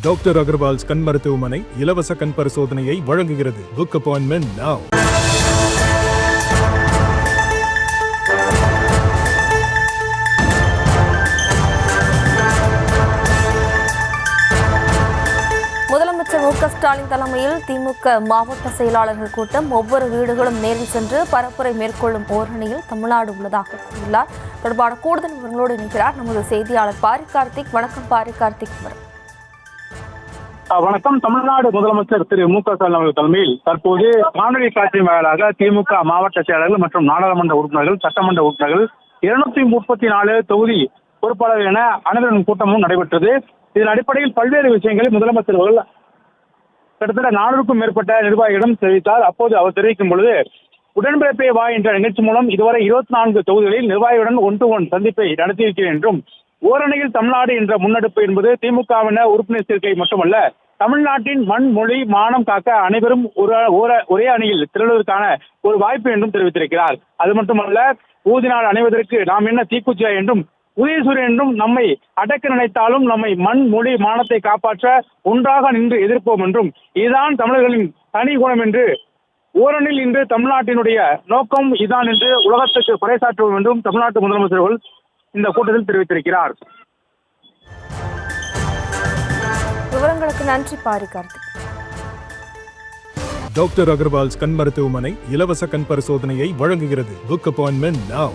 Doctor Agarwal's கண் மருத்துவமனை இலவச கண் பரிசோதனையை வழங்குகிறது. Book appointment now. முதலமைச்சர் மு.க. ஸ்டாலின் தலைமையில் திமுக மாவட்ட செயலாளர்கள் கூட்டம். ஒவ்வொரு வீடுகளும் நேரில் சென்று பரப்புரை மேற்கொள்ளும் ஓரணியில் தமிழ்நாடு உள்ளதாக கூறியுள்ளார். தொடர்பான கூடுதல் விவரங்களோடு இணைக்கிறார் நமது செய்தியாளர் பாரி கார்த்திக். வணக்கம் பாரி கார்த்திக். வணக்கம். தமிழ்நாடு முதலமைச்சர் திரு மு.க. ஸ்டாலின் அவர்கள் தலைமையில் தற்போது காணொலி காட்சி வாயிலாக திமுக மாவட்ட செயலாளர்கள் மற்றும் நாடாளுமன்ற உறுப்பினர்கள், சட்டமன்ற உறுப்பினர்கள், 234 தொகுதி பொறுப்பாளர்கள் என அனைவரின் கூட்டமும் நடைபெற்றது. இதன் அடிப்படையில் பல்வேறு விஷயங்களை முதலமைச்சர் அவர்கள் கிட்டத்தட்ட 400க்கும் மேற்பட்ட நிர்வாகிகளிடம் தெரிவித்தார். அப்போது அவர் தெரிவிக்கும் பொழுது, உடன்பிறப்பே வா என்ற நிகழ்ச்சி மூலம் இதுவரை 24 தொகுதிகளில் நிர்வாகிகளுடன் ஒன் சந்திப்பை நடத்தியிருக்கிறேன் என்றும், ஓரணியில் தமிழ்நாடு என்ற முன்னெடுப்பு என்பது திமுகவினர் உறுப்பினர் சேர்க்கை மட்டுமல்ல, தமிழ்நாட்டின் மண், மொழி, மானம் காக்க அனைவரும் ஒரே அணியில் திரளுவதற்கான ஒரு வாய்ப்பு என்றும் தெரிவித்திருக்கிறார். அது மட்டுமல்ல, ஊதினால் அணைவதற்கு நாம் என்ன தீக்குச்சியா என்றும், உதயசூரியன் என்றும் நம்மை அடக்க நினைத்தாலும் நம்மை மண், மொழி, மானத்தை காப்பாற்ற ஒன்றாக நின்று எதிர்ப்போம் என்றும், இதுதான் தமிழர்களின் தனி குணம் என்று, ஓரணில் இன்று தமிழ்நாட்டினுடைய நோக்கம் இதுதான் என்று உலகத்துக்கு பறைசாற்றுவோம் என்றும் தமிழ்நாட்டு முதலமைச்சர்கள் இந்த கூட்டத்தில் தெரிவித்திருக்கிறார். விவரங்களுக்கு நன்றி பாரி கார்த்திக். டாக்டர் அகர்வால்ஸ் கண் மருத்துவமனை இலவச கண் பரிசோதனையை வழங்குகிறது. Book appointment now.